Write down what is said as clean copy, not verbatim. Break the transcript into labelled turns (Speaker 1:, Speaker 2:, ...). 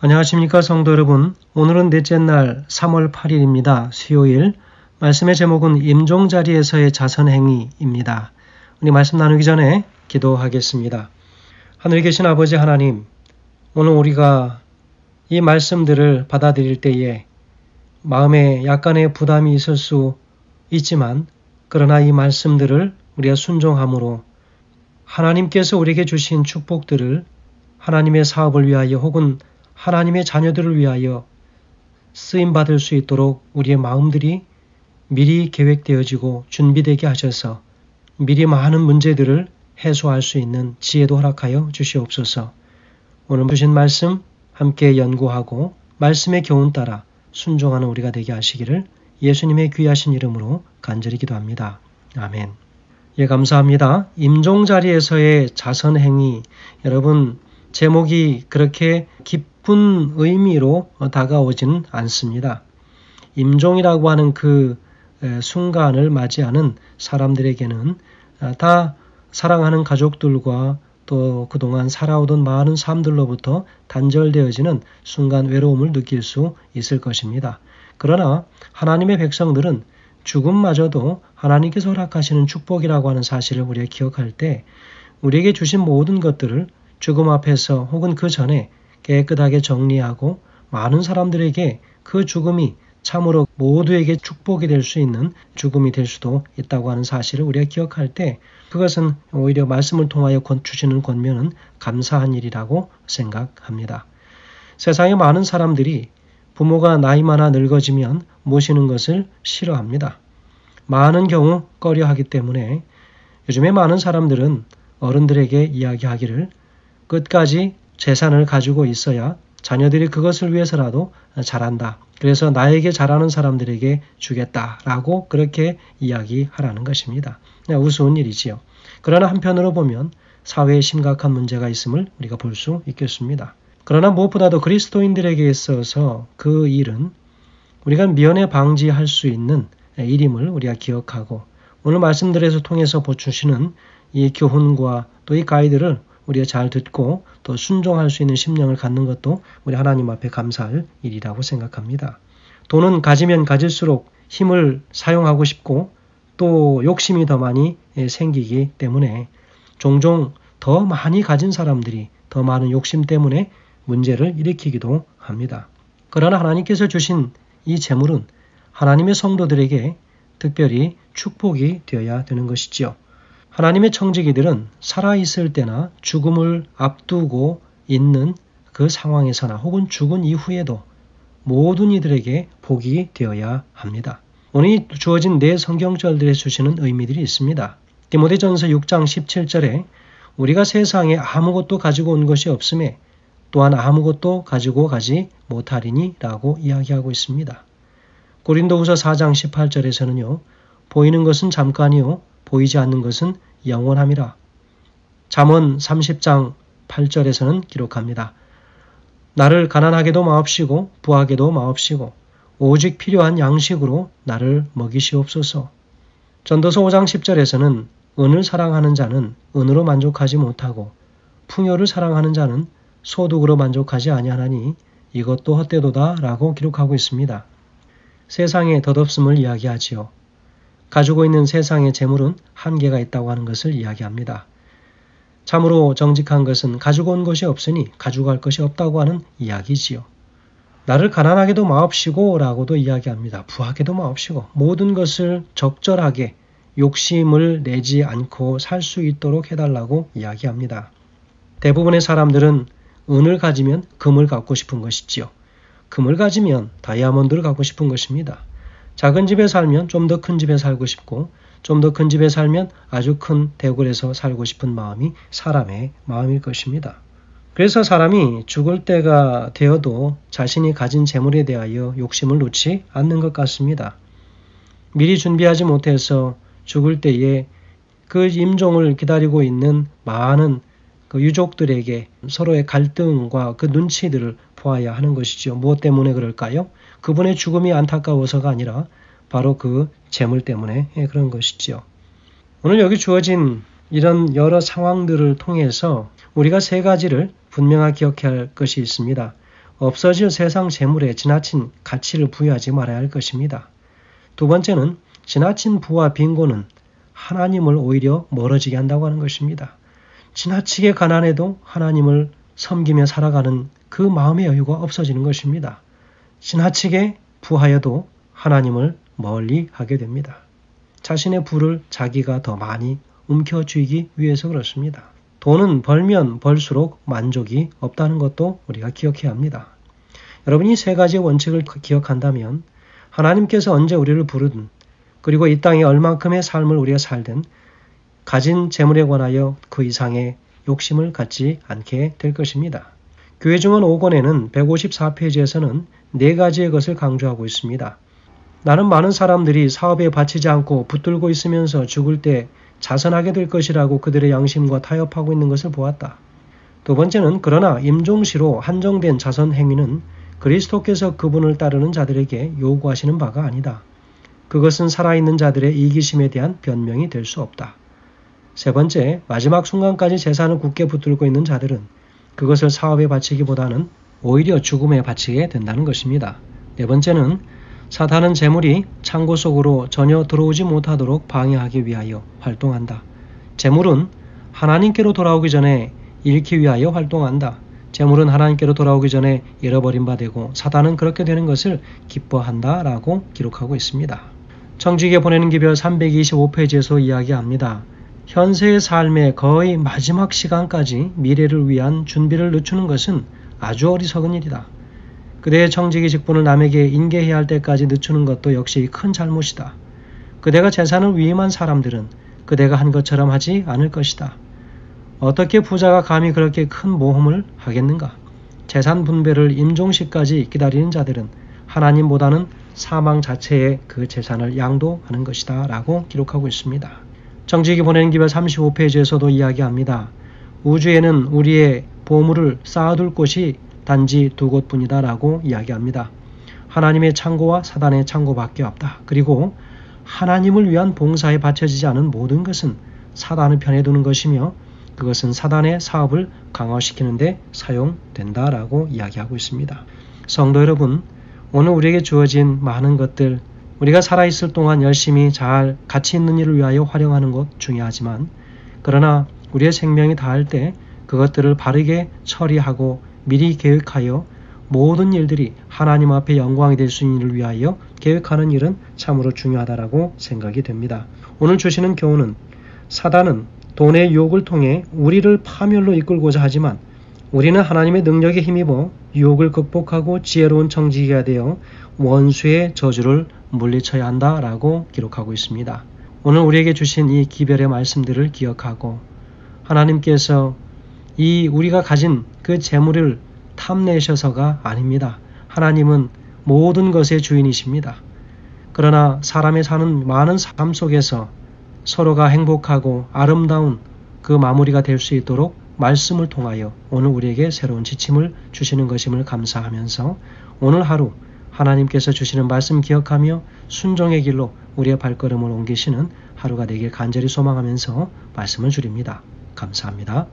Speaker 1: 안녕하십니까 성도 여러분. 오늘은 넷째 날 3월 8일입니다. 수요일. 말씀의 제목은 임종자리에서의 자선행위입니다. 우리 말씀 나누기 전에 기도하겠습니다. 하늘에 계신 아버지 하나님, 오늘 우리가 이 말씀들을 받아들일 때에 마음에 약간의 부담이 있을 수 있지만, 그러나 이 말씀들을 우리가 순종함으로 하나님께서 우리에게 주신 축복들을 하나님의 사업을 위하여 혹은 하나님의 자녀들을 위하여 쓰임받을 수 있도록 우리의 마음들이 미리 계획되어지고 준비되게 하셔서 미리 많은 문제들을 해소할 수 있는 지혜도 허락하여 주시옵소서. 오늘 주신 말씀 함께 연구하고 말씀의 교훈 따라 순종하는 우리가 되게 하시기를 예수님의 귀하신 이름으로 간절히 기도합니다. 아멘. 예, 감사합니다. 임종자리에서의 자선행위. 여러분, 제목이 그렇게 깊은 의미로 다가오지는 않습니다. 임종이라고 하는 그 순간을 맞이하는 사람들에게는 다 사랑하는 가족들과 또 그동안 살아오던 많은 삶들로부터 단절되어지는 순간 외로움을 느낄 수 있을 것입니다. 그러나 하나님의 백성들은 죽음마저도 하나님께서 허락하시는 축복이라고 하는 사실을 우리가 기억할 때 우리에게 주신 모든 것들을 죽음 앞에서 혹은 그 전에 깨끗하게 정리하고 많은 사람들에게 그 죽음이 참으로 모두에게 축복이 될 수 있는 죽음이 될 수도 있다고 하는 사실을 우리가 기억할 때 그것은 오히려 말씀을 통하여 주시는 권면은 감사한 일이라고 생각합니다. 세상에 많은 사람들이 부모가 나이 많아 늙어지면 모시는 것을 싫어합니다. 많은 경우 꺼려하기 때문에 요즘에 많은 사람들은 어른들에게 이야기하기를 끝까지 재산을 가지고 있어야 자녀들이 그것을 위해서라도 잘한다. 그래서 나에게 잘하는 사람들에게 주겠다라고 그렇게 이야기하라는 것입니다. 우스운 일이지요. 그러나 한편으로 보면 사회에 심각한 문제가 있음을 우리가 볼 수 있겠습니다. 그러나 무엇보다도 그리스도인들에게 있어서 그 일은 우리가 미연에 방지할 수 있는 일임을 우리가 기억하고 오늘 말씀들에서 통해서 보여주시는 이 교훈과 또 이 가이드를 우리가 잘 듣고 또 순종할 수 있는 심령을 갖는 것도 우리 하나님 앞에 감사할 일이라고 생각합니다. 돈은 가지면 가질수록 힘을 사용하고 싶고 또 욕심이 더 많이 생기기 때문에 종종 더 많이 가진 사람들이 더 많은 욕심 때문에 문제를 일으키기도 합니다. 그러나 하나님께서 주신 이 재물은 하나님의 성도들에게 특별히 축복이 되어야 되는 것이지요. 하나님의 청지기들은 살아있을 때나 죽음을 앞두고 있는 그 상황에서나 혹은 죽은 이후에도 모든 이들에게 복이 되어야 합니다. 오늘 주어진 네 성경절들에 주시는 의미들이 있습니다. 디모데전서 6장 17절에 우리가 세상에 아무것도 가지고 온 것이 없음에 또한 아무것도 가지고 가지 못하리니 라고 이야기하고 있습니다. 고린도후서 4장 18절에서는요. 보이는 것은 잠깐이요 보이지 않는 것은 영원함이라. 잠언 30장 8절에서는 기록합니다. 나를 가난하게도 마옵시고 부하게도 마옵시고 오직 필요한 양식으로 나를 먹이시옵소서. 전도서 5장 10절에서는 은을 사랑하는 자는 은으로 만족하지 못하고 풍요를 사랑하는 자는 소득으로 만족하지 아니하나니 이것도 헛되도다 라고 기록하고 있습니다. 세상의 덧없음을 이야기하지요. 가지고 있는 세상의 재물은 한계가 있다고 하는 것을 이야기합니다. 참으로 정직한 것은 가지고 온 것이 없으니 가져갈 것이 없다고 하는 이야기지요. 나를 가난하게도 마옵시고 라고도 이야기합니다. 부하게도 마옵시고 모든 것을 적절하게 욕심을 내지 않고 살 수 있도록 해달라고 이야기합니다. 대부분의 사람들은 은을 가지면 금을 갖고 싶은 것이지요. 금을 가지면 다이아몬드를 갖고 싶은 것입니다. 작은 집에 살면 좀 더 큰 집에 살고 싶고 좀 더 큰 집에 살면 아주 큰 대궐에서 살고 싶은 마음이 사람의 마음일 것입니다. 그래서 사람이 죽을 때가 되어도 자신이 가진 재물에 대하여 욕심을 놓지 않는 것 같습니다. 미리 준비하지 못해서 죽을 때에 그 임종을 기다리고 있는 많은 그 유족들에게 서로의 갈등과 그 눈치들을 보아야 하는 것이죠. 무엇 때문에 그럴까요? 그분의 죽음이 안타까워서가 아니라 바로 그 재물 때문에 그런 것이지요. 오늘 여기 주어진 이런 여러 상황들을 통해서 우리가 세 가지를 분명하게 기억해야 할 것이 있습니다. 없어질 세상 재물에 지나친 가치를 부여하지 말아야 할 것입니다. 두 번째는 지나친 부와 빈곤은 하나님을 오히려 멀어지게 한다고 하는 것입니다. 지나치게 가난해도 하나님을 섬기며 살아가는 그 마음의 여유가 없어지는 것입니다. 지나치게 부하여도 하나님을 멀리 하게 됩니다. 자신의 부를 자기가 더 많이 움켜쥐기 위해서 그렇습니다. 돈은 벌면 벌수록 만족이 없다는 것도 우리가 기억해야 합니다. 여러분이 이 세 가지의 원칙을 기억한다면 하나님께서 언제 우리를 부르든 그리고 이 땅에 얼만큼의 삶을 우리가 살든 가진 재물에 관하여 그 이상의 욕심을 갖지 않게 될 것입니다. 교회 증언 5권에는 154페이지에서는 네 가지의 것을 강조하고 있습니다. 나는 많은 사람들이 사업에 바치지 않고 붙들고 있으면서 죽을 때 자선하게 될 것이라고 그들의 양심과 타협하고 있는 것을 보았다. 두 번째는 그러나 임종시로 한정된 자선 행위는 그리스도께서 그분을 따르는 자들에게 요구하시는 바가 아니다. 그것은 살아있는 자들의 이기심에 대한 변명이 될 수 없다. 세 번째, 마지막 순간까지 재산을 굳게 붙들고 있는 자들은 그것을 사업에 바치기보다는 오히려 죽음에 바치게 된다는 것입니다. 네 번째는 사탄은 재물이 창고 속으로 전혀 들어오지 못하도록 방해하기 위하여 활동한다. 재물은 하나님께로 돌아오기 전에 잃기 위하여 활동한다. 재물은 하나님께로 돌아오기 전에 잃어버린 바 되고 사탄은 그렇게 되는 것을 기뻐한다 라고 기록하고 있습니다. 청지기에 보내는 기별 325페이지에서 이야기합니다. 현세의 삶의 거의 마지막 시간까지 미래를 위한 준비를 늦추는 것은 아주 어리석은 일이다. 그대의 청지기 직분을 남에게 인계해야 할 때까지 늦추는 것도 역시 큰 잘못이다. 그대가 재산을 위임한 사람들은 그대가 한 것처럼 하지 않을 것이다. 어떻게 부자가 감히 그렇게 큰 모험을 하겠는가? 재산 분배를 임종시까지 기다리는 자들은 하나님보다는 사망 자체에 그 재산을 양도하는 것이다 라고 기록하고 있습니다. 청지기 보내는 기별 35페이지에서도 이야기합니다. 우주에는 우리의 보물을 쌓아둘 곳이 단지 두 곳뿐이다 라고 이야기합니다. 하나님의 창고와 사단의 창고밖에 없다. 그리고 하나님을 위한 봉사에 바쳐지지 않은 모든 것은 사단의 편에 두는 것이며 그것은 사단의 사업을 강화시키는 데 사용된다 라고 이야기하고 있습니다. 성도 여러분, 오늘 우리에게 주어진 많은 것들 우리가 살아있을 동안 열심히 잘 가치 있는 일을 위하여 활용하는 것 중요하지만 그러나 우리의 생명이 다할 때 그것들을 바르게 처리하고 미리 계획하여 모든 일들이 하나님 앞에 영광이 될 수 있는 일을 위하여 계획하는 일은 참으로 중요하다라고 생각이 됩니다. 오늘 주시는 교훈은 사단은 돈의 유혹을 통해 우리를 파멸로 이끌고자 하지만 우리는 하나님의 능력에 힘입어 유혹을 극복하고 지혜로운 청지기가 되어 원수의 저주를 물리쳐야 한다라고 기록하고 있습니다. 오늘 우리에게 주신 이 기별의 말씀들을 기억하고 하나님께서 이 우리가 가진 그 재물을 탐내셔서가 아닙니다. 하나님은 모든 것의 주인이십니다. 그러나 사람의 사는 많은 삶 속에서 서로가 행복하고 아름다운 그 마무리가 될 수 있도록 말씀을 통하여 오늘 우리에게 새로운 지침을 주시는 것임을 감사하면서 오늘 하루 하나님께서 주시는 말씀 기억하며 순종의 길로 우리의 발걸음을 옮기시는 하루가 되길 간절히 소망하면서 말씀을 드립니다. 감사합니다.